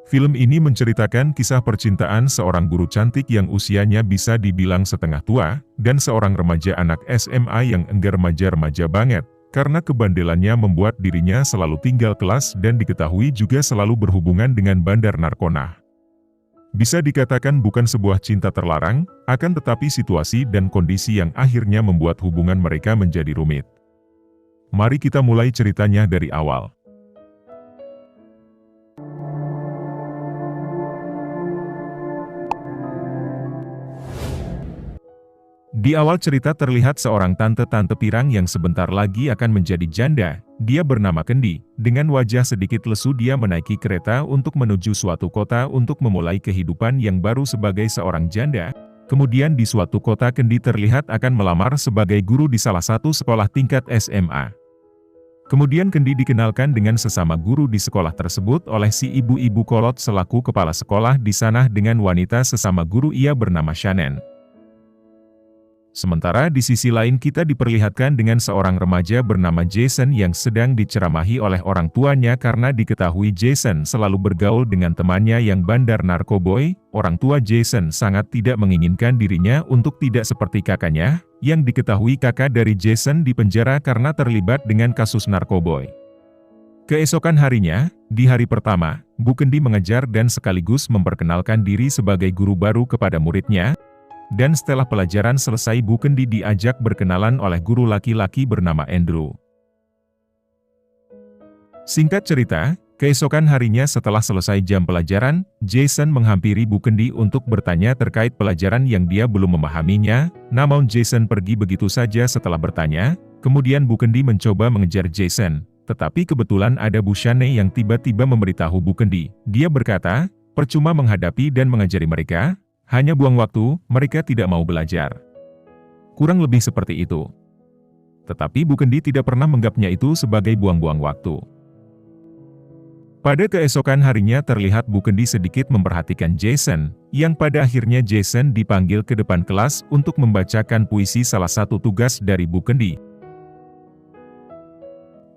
Film ini menceritakan kisah percintaan seorang guru cantik yang usianya bisa dibilang setengah tua, dan seorang remaja anak SMA yang enggak remaja-remaja banget, karena kebandelannya membuat dirinya selalu tinggal kelas dan diketahui juga selalu berhubungan dengan bandar narkoba. Bisa dikatakan bukan sebuah cinta terlarang, akan tetapi situasi dan kondisi yang akhirnya membuat hubungan mereka menjadi rumit. Mari kita mulai ceritanya dari awal. Di awal cerita terlihat seorang tante-tante pirang yang sebentar lagi akan menjadi janda. Dia bernama Kendi. Dengan wajah sedikit lesu dia menaiki kereta untuk menuju suatu kota untuk memulai kehidupan yang baru sebagai seorang janda. Kemudian di suatu kota Kendi terlihat akan melamar sebagai guru di salah satu sekolah tingkat SMA. Kemudian Kendi dikenalkan dengan sesama guru di sekolah tersebut oleh si ibu-ibu kolot selaku kepala sekolah di sana dengan wanita sesama guru ia bernama Shannon. Sementara di sisi lain kita diperlihatkan dengan seorang remaja bernama Jason yang sedang diceramahi oleh orang tuanya karena diketahui Jason selalu bergaul dengan temannya yang bandar narkoboy. Orang tua Jason sangat tidak menginginkan dirinya untuk tidak seperti kakaknya, yang diketahui kakak dari Jason dipenjara karena terlibat dengan kasus narkoboy. Keesokan harinya, di hari pertama, Bu Kendi mengejar dan sekaligus memperkenalkan diri sebagai guru baru kepada muridnya. Dan setelah pelajaran selesai Bu Kendi diajak berkenalan oleh guru laki-laki bernama Andrew. Singkat cerita, keesokan harinya setelah selesai jam pelajaran, Jason menghampiri Bu Kendi untuk bertanya terkait pelajaran yang dia belum memahaminya, namun Jason pergi begitu saja setelah bertanya, kemudian Bu Kendi mencoba mengejar Jason, tetapi kebetulan ada Bu Shane yang tiba-tiba memberitahu Bu Kendi. Dia berkata, percuma menghadapi dan mengajari mereka, hanya buang waktu, mereka tidak mau belajar. Kurang lebih seperti itu. Tetapi Bu Kendi tidak pernah menganggapnya itu sebagai buang-buang waktu. Pada keesokan harinya terlihat Bu Kendi sedikit memperhatikan Jason, yang pada akhirnya Jason dipanggil ke depan kelas untuk membacakan puisi salah satu tugas dari Bu Kendi.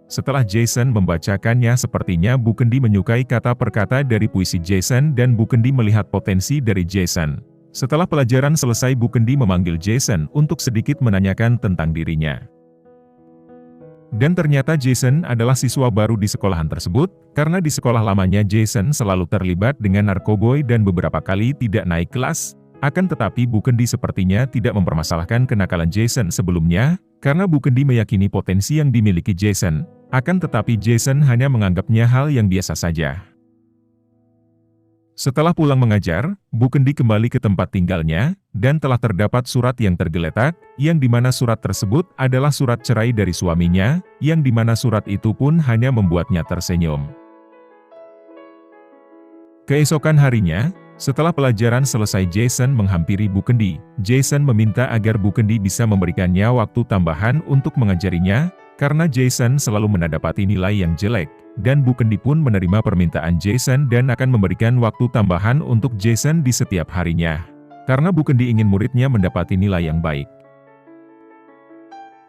Setelah Jason membacakannya sepertinya Bu Kendi menyukai kata per kata dari puisi Jason dan Bu Kendi melihat potensi dari Jason. Setelah pelajaran selesai Bu Kendi memanggil Jason untuk sedikit menanyakan tentang dirinya. Dan ternyata Jason adalah siswa baru di sekolahan tersebut, karena di sekolah lamanya Jason selalu terlibat dengan narkoboy dan beberapa kali tidak naik kelas. Akan tetapi Bu Kendi sepertinya tidak mempermasalahkan kenakalan Jason sebelumnya, karena Bu Kendi meyakini potensi yang dimiliki Jason. Akan tetapi Jason hanya menganggapnya hal yang biasa saja. Setelah pulang mengajar, Bu Kendi kembali ke tempat tinggalnya, dan telah terdapat surat yang tergeletak, yang dimana surat tersebut adalah surat cerai dari suaminya, yang dimana surat itu pun hanya membuatnya tersenyum. Keesokan harinya, setelah pelajaran selesai Jason menghampiri Bu Kendi. Jason meminta agar Bu Kendi bisa memberikannya waktu tambahan untuk mengajarinya, karena Jason selalu mendapati nilai yang jelek, dan Bu Kendi pun menerima permintaan Jason dan akan memberikan waktu tambahan untuk Jason di setiap harinya. Karena Bu Kendi ingin muridnya mendapati nilai yang baik.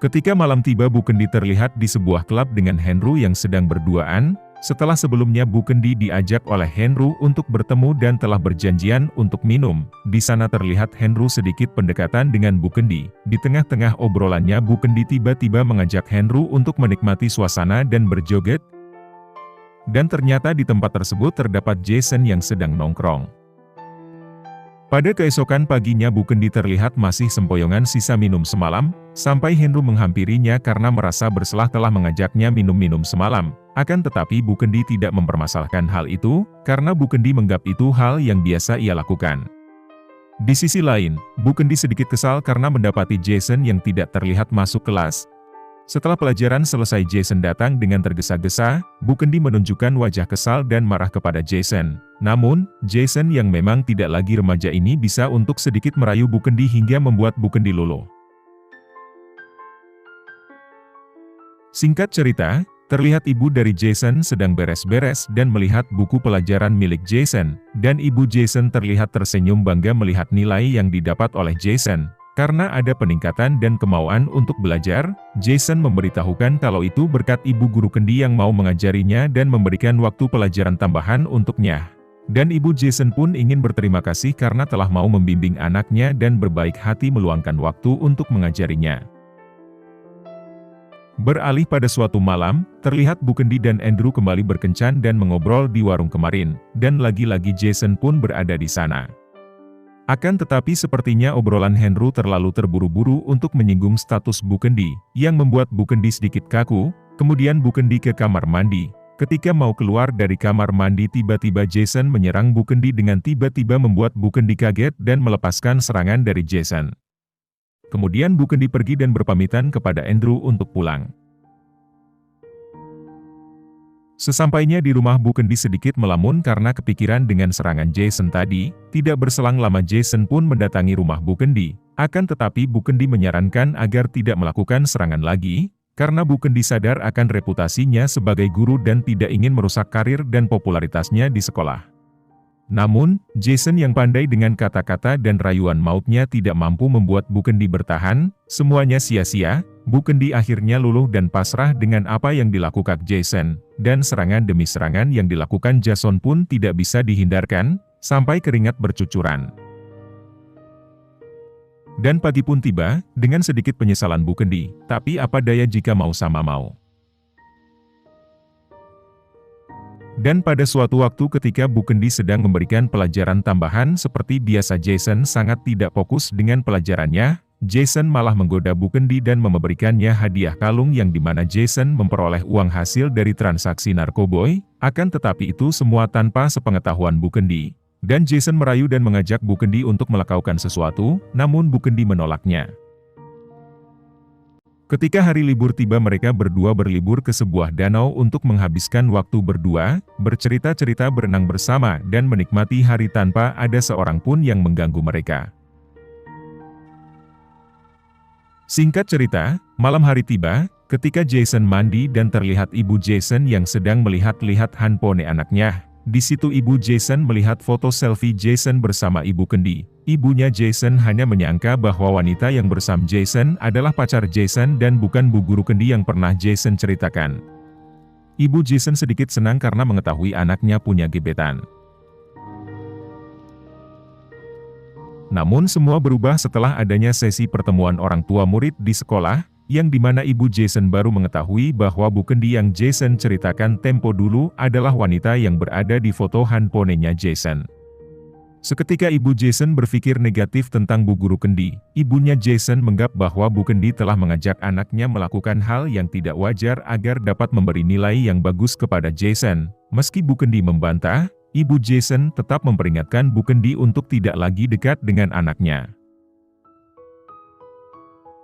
Ketika malam tiba Bu Kendi terlihat di sebuah klub dengan Henry yang sedang berduaan. Setelah sebelumnya Bu Kendi diajak oleh Henry untuk bertemu dan telah berjanjian untuk minum. Di sana terlihat Henry sedikit pendekatan dengan Bu Kendi. Di tengah-tengah obrolannya Bu Kendi tiba-tiba mengajak Henry untuk menikmati suasana dan berjoget. Dan ternyata di tempat tersebut terdapat Jason yang sedang nongkrong. Pada keesokan paginya Bu Kendi terlihat masih sempoyongan sisa minum semalam, sampai Henry menghampirinya karena merasa bersalah telah mengajaknya minum-minum semalam. Akan tetapi Bu Kendi tidak mempermasalahkan hal itu, karena Bu Kendi menganggap itu hal yang biasa ia lakukan. Di sisi lain, Bu Kendi sedikit kesal karena mendapati Jason yang tidak terlihat masuk kelas. Setelah pelajaran selesai Jason datang dengan tergesa-gesa, Bu Kendi menunjukkan wajah kesal dan marah kepada Jason. Namun, Jason yang memang tidak lagi remaja ini bisa untuk sedikit merayu Bu Kendi hingga membuat Bu Kendi luluh. Singkat cerita, terlihat ibu dari Jason sedang beres-beres dan melihat buku pelajaran milik Jason, dan ibu Jason terlihat tersenyum bangga melihat nilai yang didapat oleh Jason. Karena ada peningkatan dan kemauan untuk belajar, Jason memberitahukan kalau itu berkat ibu guru Kendi yang mau mengajarinya dan memberikan waktu pelajaran tambahan untuknya. Dan ibu Jason pun ingin berterima kasih karena telah mau membimbing anaknya dan berbaik hati meluangkan waktu untuk mengajarinya. Beralih pada suatu malam, terlihat Bu Kendi dan Andrew kembali berkencan dan mengobrol di warung kemarin, dan lagi-lagi Jason pun berada di sana. Akan tetapi sepertinya obrolan Andrew terlalu terburu-buru untuk menyinggung status Bu Kendi, yang membuat Bu Kendi sedikit kaku. Kemudian Bu Kendi ke kamar mandi. Ketika mau keluar dari kamar mandi tiba-tiba Jason menyerang Bu Kendi dengan tiba-tiba membuat Bu Kendi kaget dan melepaskan serangan dari Jason. Kemudian Bu Kendi pergi dan berpamitan kepada Andrew untuk pulang. Sesampainya di rumah Bu Kendi sedikit melamun karena kepikiran dengan serangan Jason tadi. Tidak berselang lama Jason pun mendatangi rumah Bu Kendi. Akan tetapi Bu Kendi menyarankan agar tidak melakukan serangan lagi, karena Bu Kendi sadar akan reputasinya sebagai guru dan tidak ingin merusak karir dan popularitasnya di sekolah. Namun, Jason yang pandai dengan kata-kata dan rayuan mautnya tidak mampu membuat Bu Kendi bertahan. Semuanya sia-sia. Bu Kendi akhirnya luluh dan pasrah dengan apa yang dilakukan Jason, dan serangan demi serangan yang dilakukan Jason pun tidak bisa dihindarkan, sampai keringat bercucuran. Dan pagi pun tiba, dengan sedikit penyesalan Bu Kendi, tapi apa daya jika mau sama mau. Dan pada suatu waktu ketika Bu Kendi sedang memberikan pelajaran tambahan seperti biasa Jason sangat tidak fokus dengan pelajarannya. Jason malah menggoda Bu Kendi dan memberikannya hadiah kalung yang dimana Jason memperoleh uang hasil dari transaksi narkoboy, akan tetapi itu semua tanpa sepengetahuan Bu Kendi. Dan Jason merayu dan mengajak Bu Kendi untuk melakukan sesuatu, namun Bu Kendi menolaknya. Ketika hari libur tiba mereka berdua berlibur ke sebuah danau untuk menghabiskan waktu berdua, bercerita-cerita berenang bersama dan menikmati hari tanpa ada seorang pun yang mengganggu mereka. Singkat cerita, malam hari tiba, ketika Jason mandi dan terlihat ibu Jason yang sedang melihat-lihat handphone anaknya. Di situ ibu Jason melihat foto selfie Jason bersama ibu Kendi. Ibunya Jason hanya menyangka bahwa wanita yang bersama Jason adalah pacar Jason dan bukan bu guru Kendi yang pernah Jason ceritakan. Ibu Jason sedikit senang karena mengetahui anaknya punya gebetan. Namun semua berubah setelah adanya sesi pertemuan orang tua murid di sekolah, yang dimana ibu Jason baru mengetahui bahwa Bu Kendi yang Jason ceritakan tempo dulu adalah wanita yang berada di foto handphonenya Jason. Seketika ibu Jason berpikir negatif tentang Bu Guru Kendi. Ibunya Jason menganggap bahwa Bu Kendi telah mengajak anaknya melakukan hal yang tidak wajar agar dapat memberi nilai yang bagus kepada Jason. Meski Bu Kendi membantah, ibu Jason tetap memperingatkan Bu Kendi untuk tidak lagi dekat dengan anaknya.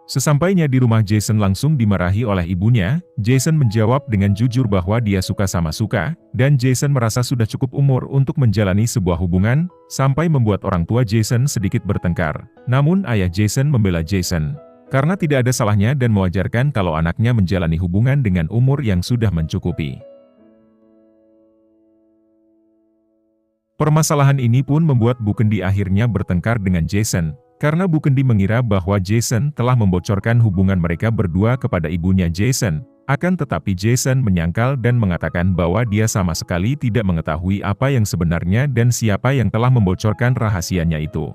Sesampainya di rumah Jason langsung dimarahi oleh ibunya. Jason menjawab dengan jujur bahwa dia suka sama suka, dan Jason merasa sudah cukup umur untuk menjalani sebuah hubungan, sampai membuat orang tua Jason sedikit bertengkar. Namun ayah Jason membela Jason, karena tidak ada salahnya dan mewajarkan kalau anaknya menjalani hubungan dengan umur yang sudah mencukupi. Permasalahan ini pun membuat Bu Kendi akhirnya bertengkar dengan Jason. Karena Bu Kendi mengira bahwa Jason telah membocorkan hubungan mereka berdua kepada ibunya Jason. Akan tetapi Jason menyangkal dan mengatakan bahwa dia sama sekali tidak mengetahui apa yang sebenarnya dan siapa yang telah membocorkan rahasianya itu.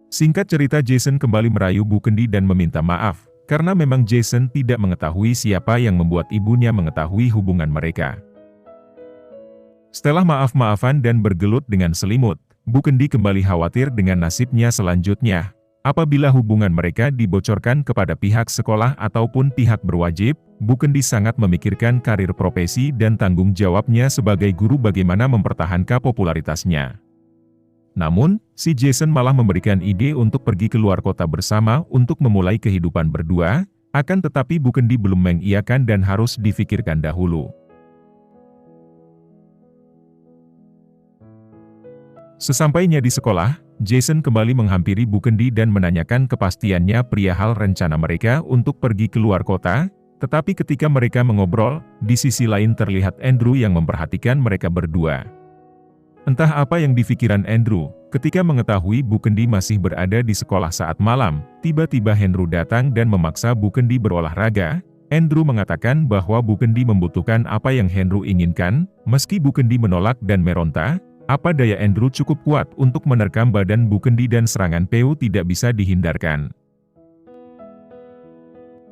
Singkat cerita Jason kembali merayu Bu Kendi dan meminta maaf, karena memang Jason tidak mengetahui siapa yang membuat ibunya mengetahui hubungan mereka. Setelah maaf-maafan dan bergelut dengan selimut, Bu Kendi kembali khawatir dengan nasibnya selanjutnya. Apabila hubungan mereka dibocorkan kepada pihak sekolah ataupun pihak berwajib, Bu Kendi sangat memikirkan karir profesi dan tanggung jawabnya sebagai guru bagaimana mempertahankan popularitasnya. Namun, si Jason malah memberikan ide untuk pergi keluar kota bersama untuk memulai kehidupan berdua, akan tetapi Bu Kendi belum mengiyakan dan harus difikirkan dahulu. Sesampainya di sekolah, Jason kembali menghampiri Bu Kendi dan menanyakan kepastiannya perihal rencana mereka untuk pergi keluar kota, tetapi ketika mereka mengobrol, di sisi lain terlihat Andrew yang memperhatikan mereka berdua. Entah apa yang dipikiran Andrew, ketika mengetahui Bu Kendi masih berada di sekolah saat malam, tiba-tiba Andrew datang dan memaksa Bu Kendi berolahraga, Andrew mengatakan bahwa Bu Kendi membutuhkan apa yang Henry inginkan, meski Bu Kendi menolak dan meronta. Apa daya Andrew cukup kuat untuk menerkam badan Bu Kendi dan serangan Peu tidak bisa dihindarkan.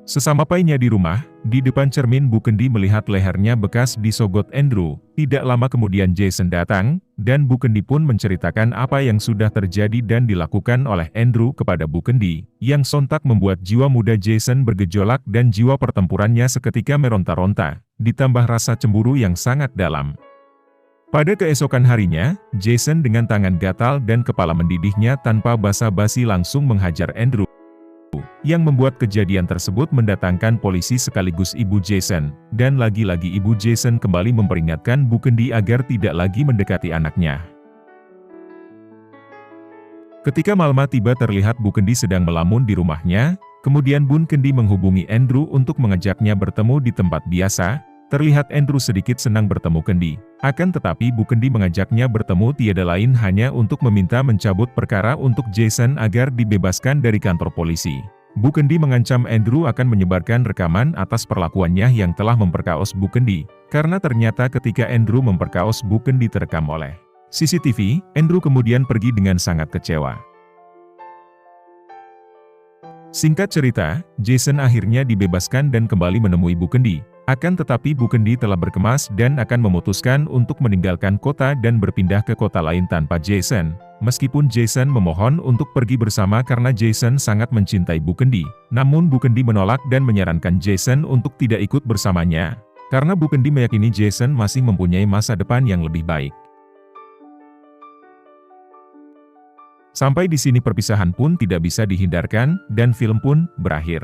Sesampainya di rumah, di depan cermin Bu Kendi melihat lehernya bekas disogot Andrew. Tidak lama kemudian Jason datang, dan Bu Kendi pun menceritakan apa yang sudah terjadi dan dilakukan oleh Andrew kepada Bu Kendi, yang sontak membuat jiwa muda Jason bergejolak dan jiwa pertempurannya seketika meronta-ronta, ditambah rasa cemburu yang sangat dalam. Pada keesokan harinya, Jason dengan tangan gatal dan kepala mendidihnya tanpa basa-basi langsung menghajar Andrew. Yang membuat kejadian tersebut mendatangkan polisi sekaligus ibu Jason, dan lagi-lagi ibu Jason kembali memperingatkan Bu Kendi agar tidak lagi mendekati anaknya. Ketika Malma tiba terlihat Bu Kendi sedang melamun di rumahnya, kemudian Bu Kendi menghubungi Andrew untuk mengajaknya bertemu di tempat biasa. Terlihat Andrew sedikit senang bertemu Kendi, akan tetapi Bu Kendi mengajaknya bertemu tiada lain hanya untuk meminta mencabut perkara untuk Jason agar dibebaskan dari kantor polisi. Bu Kendi mengancam Andrew akan menyebarkan rekaman atas perlakuannya yang telah memperkaos Bu Kendi, karena ternyata ketika Andrew memperkaos Bu Kendi terekam oleh CCTV, Andrew kemudian pergi dengan sangat kecewa. Singkat cerita, Jason akhirnya dibebaskan dan kembali menemui Bu Kendi. Akan tetapi Bu Kendi telah berkemas dan akan memutuskan untuk meninggalkan kota dan berpindah ke kota lain tanpa Jason. Meskipun Jason memohon untuk pergi bersama karena Jason sangat mencintai Bu Kendi, namun Bu Kendi menolak dan menyarankan Jason untuk tidak ikut bersamanya. Karena Bu Kendi meyakini Jason masih mempunyai masa depan yang lebih baik. Sampai di sini perpisahan pun tidak bisa dihindarkan, dan film pun berakhir.